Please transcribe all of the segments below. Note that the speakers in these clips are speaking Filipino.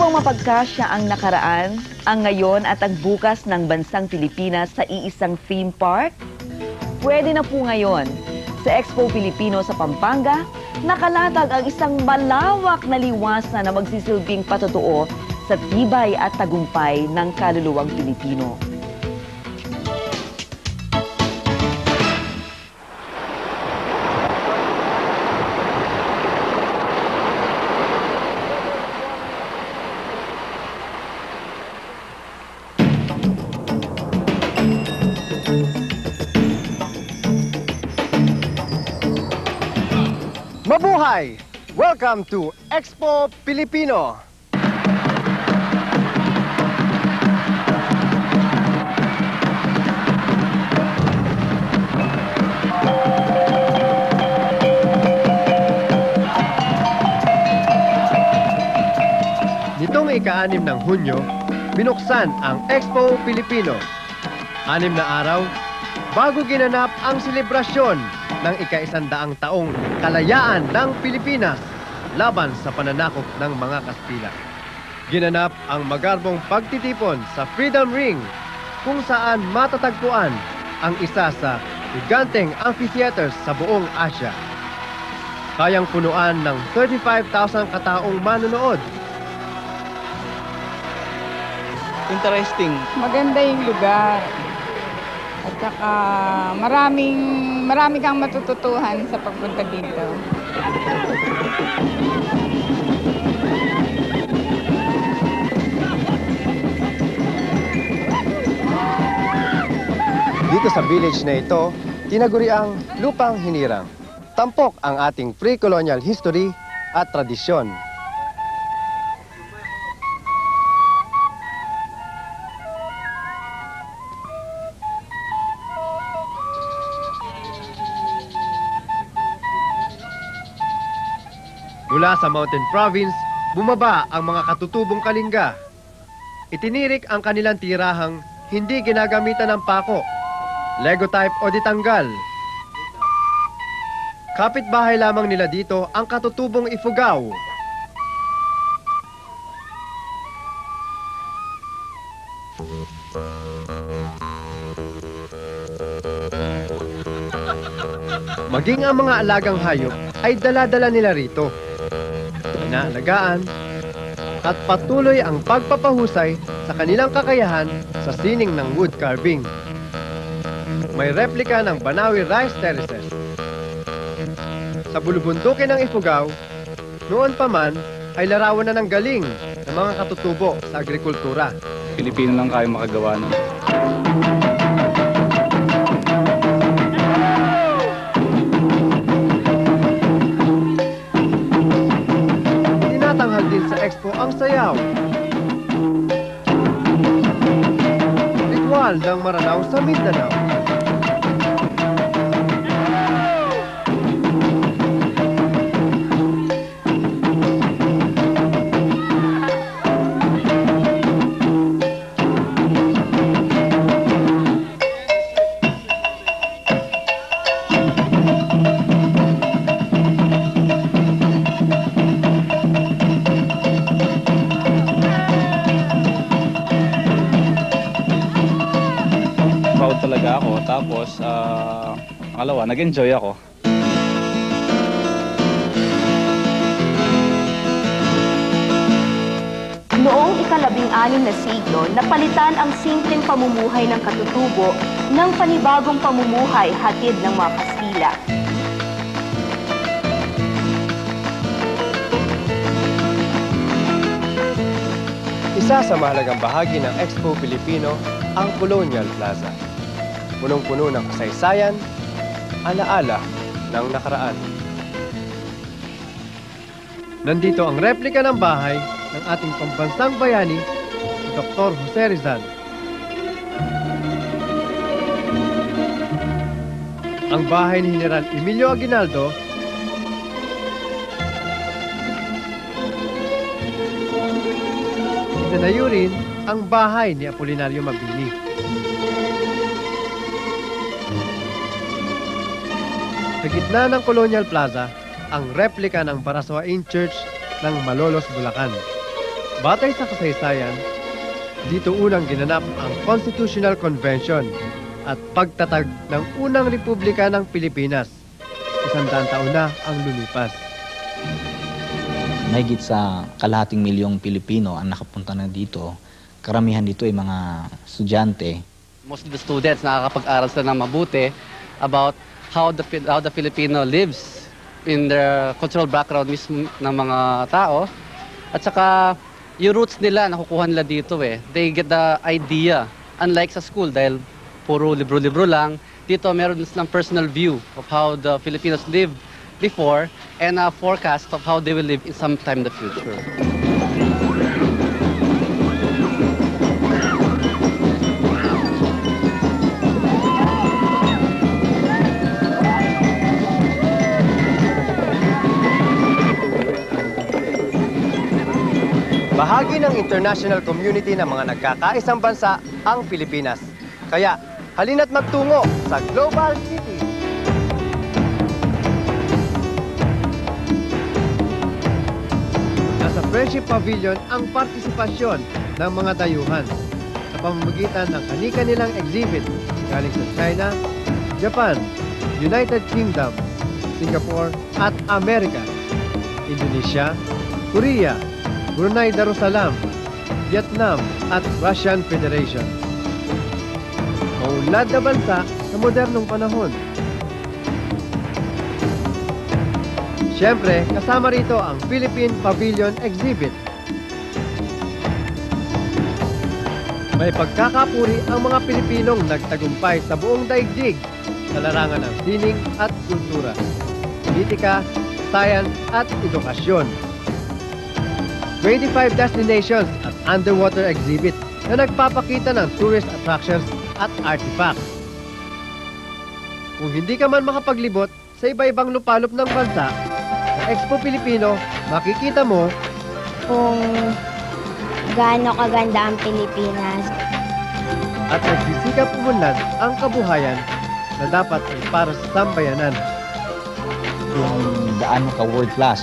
bang mapagkasya ang nakaraan, ang ngayon at ang bukas ng bansang Pilipinas sa iisang theme park? Pwede na po ngayon. Sa Expo Pilipino sa Pampanga, nakalatag ang isang malawak na liwasan na magsisilbing patotoo sa tibay at tagumpay ng kaluluwang Pilipino. Mabuhay! Welcome to Expo Pilipino! Nitong ika-6 ng Hunyo, binuksan ang Expo Pilipino. 6 na araw bago ginanap ang selebrasyon ng ika-100 taong kalayaan ng Pilipinas laban sa pananakop ng mga Kastila. Ginanap ang magarbong pagtitipon sa Freedom Ring kung saan matatagpuan ang isa sa higanteng amphitheaters sa buong Asia. Kayang punuan ng 35,000 kataong manonood. Interesting. Maganda yung lugar. At saka marami kang matututuhan sa pagpunta dito. Dito sa village na ito, tinaguriang Lupang Hinirang. Tampok ang ating pre-colonial history at tradisyon. Mula sa Mountain Province, bumaba ang mga katutubong Kalinga. Itinirik ang kanilang tirahang hindi ginagamitan ng pako, Lego type o ditanggal. Kapitbahay lamang nila dito ang katutubong Ifugao. Maging ang mga alagang hayop ay dala-dala nila rito. Inaalagaan at patuloy ang pagpapahusay sa kanilang kakayahan sa sining ng wood carving. May replika ng Banawi Rice Terraces. Sa bulubundukin ng Ifugao, noon pa man ay larawan na ng galing ng mga katutubo sa agrikultura. Pilipino lang kayo makagawa nun. Tinatanghal din sa Expo ang sayaw. Ritual ng Maranao sa Mindanao. Proud talaga ako. Tapos, pangalawa, nag-enjoy ako. Noong ika-16 na siglo, napalitan ang simpleng pamumuhay ng katutubo ng panibagong pamumuhay hatid ng mga Kastila. Isa sa mahalagang bahagi ng Expo Pilipino ang Colonial Plaza. Punong-puno ng kasaysayan, alaala ng nakaraan. Nandito ang replika ng bahay ng ating pambansang bayani, si Dr. Jose Rizal. Ang bahay ni General Emilio Aguinaldo itinayo rin ang bahay ni Apolinario Mabini. Sa gitna ng Colonial Plaza, ang replika ng Baraswain Church ng Malolos, Bulacan. Batay sa kasaysayan, dito unang ginanap ang Constitutional Convention at pagtatag ng unang Republika ng Pilipinas. 100 taon na ang lumipas. Mahigit sa kalahating milyong Pilipino ang nakapunta na dito. Karamihan dito ay mga estudyante. Most of the students nakakapag-aral sila ng mabuti about how the Filipino lives in their cultural background mismo ng mga tao. At saka yung roots nila nakukuha nila dito eh. They get the idea. Unlike sa school dahil puro libro-libro lang, dito meron silang personal view of how the Filipinos lived before and a forecast of how they will live in some time in the future. Bahagi ng international community ng mga nagkakaisang bansa ang Pilipinas. Kaya, halina't magtungo sa Global City. Nasa Friendship Pavilion ang partisipasyon ng mga dayuhan sa pamamagitan ng kani-kanilang exhibit galing sa China, Japan, United Kingdom, Singapore at Amerika, Indonesia, Korea, Brunei Darussalam, Vietnam at Russian Federation. Maunlad na bansa sa modernong panahon. Siyempre, kasama rito ang Philippine Pavilion Exhibit. May pagkakapuri ang mga Pilipinong nagtagumpay sa buong daigdig sa larangan ng sining at kultura, politika, science at edukasyon. 25 destinations at underwater exhibit na nagpapakita ng tourist attractions at artifacts. Kung hindi ka man makapaglibot sa iba-ibang lupalop ng bansa, sa Expo Pilipino, makikita mo kung gaano kaganda ang Pilipinas. at nagsisikap umunlad ang kabuhayan na dapat ay para sa sambayanan. Kung gaano ka world class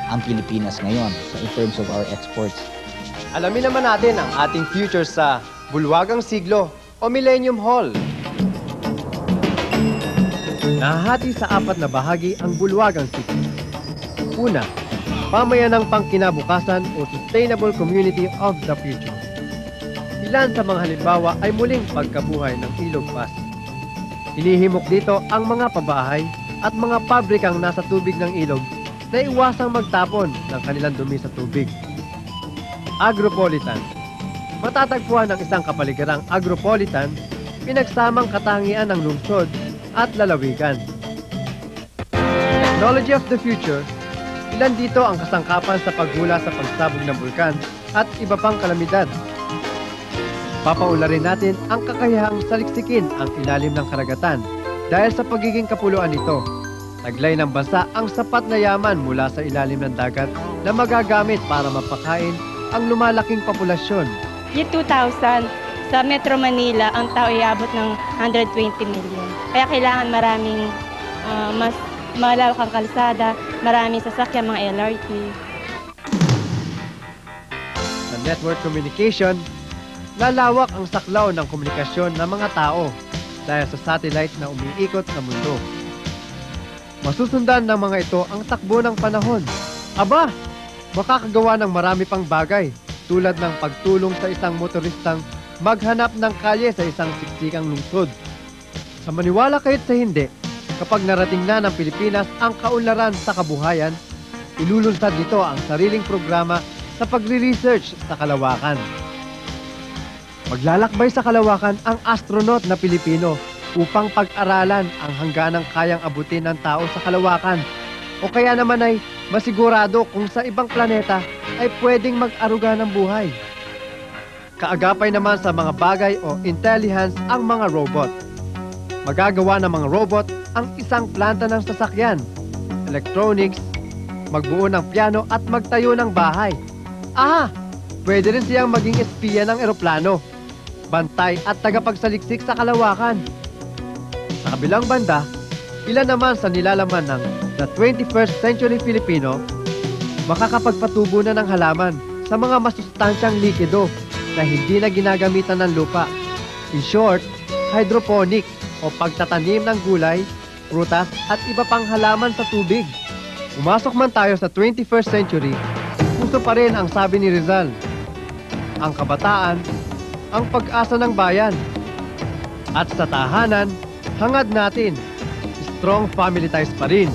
ang Pilipinas ngayon in terms of our exports. Alamin naman natin ang ating future sa Bulwagang Siglo o Millennium Hall. Nahahati sa 4 na bahagi ang Bulwagang Siglo. Una, pamayanang pangkinabukasan o Sustainable Community of the Future. Ilan sa mga halimbawa ay muling pagkabuhay ng Ilog Pass. Hinihimok dito ang mga pabahay at mga pabrikang nasa tubig ng ilog na iwasang magtapon ng kanilang dumi sa tubig. Agropolitan. Matatagpuan ng isang kapaligarang agropolitan, pinagsamang katangian ng lungsod at lalawigan. Technology of the Future. Ilan dito ang kasangkapan sa paghula sa pagsabog ng bulkan at iba pang kalamidad. Papaunlarin natin ang kakayahang saliksikin ang ilalim ng karagatan dahil sa pagiging kapuluan nito. Taglay ng bansa ang sapat na yaman mula sa ilalim ng dagat na magagamit para mapakain ang lumalaking populasyon. Year 2000, sa Metro Manila, ang tao ay abot ng 120 million. Kaya kailangan maraming mas malawak ang kalsada, maraming sasakyan, mga LRT. Sa network communication, lalawak ang saklaw ng komunikasyon ng mga tao dahil sa satellite na umiikot sa mundo. Masusundan ng mga ito ang takbo ng panahon. Aba, makakagawa ng marami pang bagay tulad ng pagtulong sa isang motoristang maghanap ng kalye sa isang siksikang lungsod. Sa maniwala kahit sa hindi, kapag narating na ng Pilipinas ang kaunlaran sa kabuhayan, ilulunsad nito ang sariling programa sa pagre-research sa kalawakan. Maglalakbay sa kalawakan ang astronaut na Pilipino upang pag-aralan ang hangganang kayang abutin ng tao sa kalawakan. O kaya naman ay masigurado kung sa ibang planeta ay pwedeng mag-aruga ng buhay. Kaagapay naman sa mga bagay o intelligence ang mga robot. Magagawa ng mga robot ang isang planta ng sasakyan, electronics, magbuo ng piano at magtayo ng bahay. Aha! Pwede rin siyang maging espiya ng eroplano, bantay at tagapagsaliksik sa kalawakan. Sa kabilang banda, ilan naman sa nilalaman ng The 21st Century Filipino makakapagpatubo na ng halaman sa mga masustansyang likido na hindi na ginagamitan ng lupa. In short, hydroponic o pagtatanim ng gulay, prutas at iba pang halaman sa tubig. Pumasok man tayo sa 21st century, puso pa rin ang sabi ni Rizal. Ang kabataan, ang pag-asa ng bayan. At sa tahanan, hangad natin, strong family ties pa rin.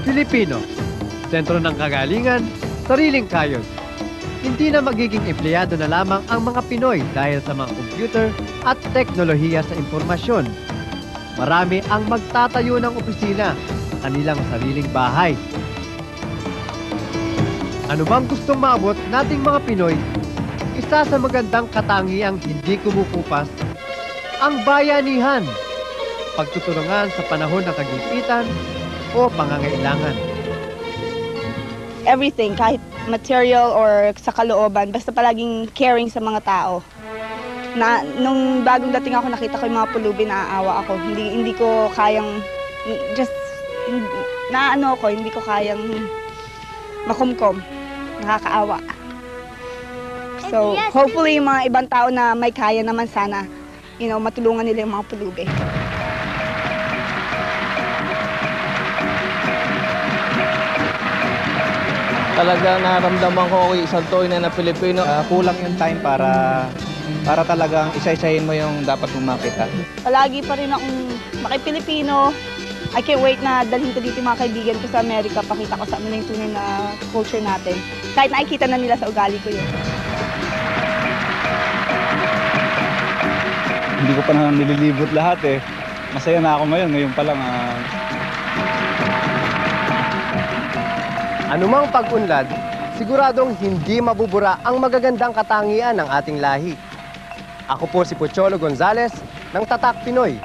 Filipino, sentro ng kagalingan, sariling kayod. Hindi na magiging empleyado na lamang ang mga Pinoy dahil sa mga computer at teknolohiya sa impormasyon. Marami ang magtatayo ng opisina, kanilang sariling bahay. Ano bang gustong maabot nating mga Pinoy? Isa sa magandang katangiang hindi kumukupas, ang bayanihan. Pagtutulungan sa panahon ng kagipitan o pangangailangan. Everything, kahit material or sa kalooban, basta palaging caring sa mga tao. Nung bagong dating ako, nakita ko yung mga pulubi, naaawa ako. Hindi ko kayang, hindi ko kayang makumkom. Nakakaawa. So, hopefully, yung mga ibang tao na may kaya naman sana, matulungan nila yung mga pulubi. Talaga naramdaman ko isang tunay na Pilipino. Kulang yung time para talagang isa-isahin mo yung dapat mong makita. Palagi pa rin akong makipilipino. I can't wait na dalhin ko dito yung mga kaibigan ko sa Amerika. Pakita ko sa amin yung tunay na culture natin. Kahit nakikita na nila sa ugali ko yun. Hindi ko pa na nililibot lahat eh. Masaya na ako ngayon pa lang. Anumang pag-unlad, siguradong hindi mabubura ang magagandang katangian ng ating lahi. Ako po si Pocholo Gonzales ng Tatak Pinoy.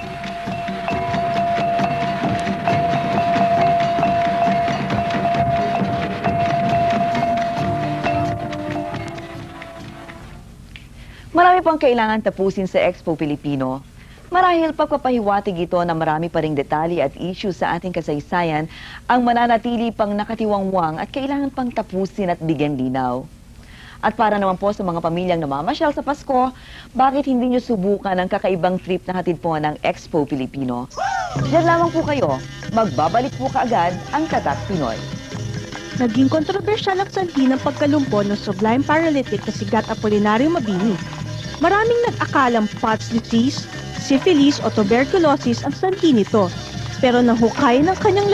Marami pang kailangan tapusin sa Expo Pilipino. Marahil pagpapahiwatig ito na marami pa ring detalye at issue sa ating kasaysayan ang mananatili pang nakatiwangwang at kailangan pang tapusin at bigyan linaw. At para naman po sa mga pamilyang namamasyal sa Pasko, bakit hindi nyo subukan ang kakaibang trip na hatid po ng Expo Pilipino? Diyan lamang po kayo, magbabalik po kaagad ang Tatak Pinoy. Naging kontrobersyal ang sanhi ng pagkalumpo ng Sublime Paralytic na si Gat Apolinario Mabini. Maraming nag-akalang Pott's disease, syphilis o tuberculosis ang sanhi nito. Pero nang hukay ng kanyang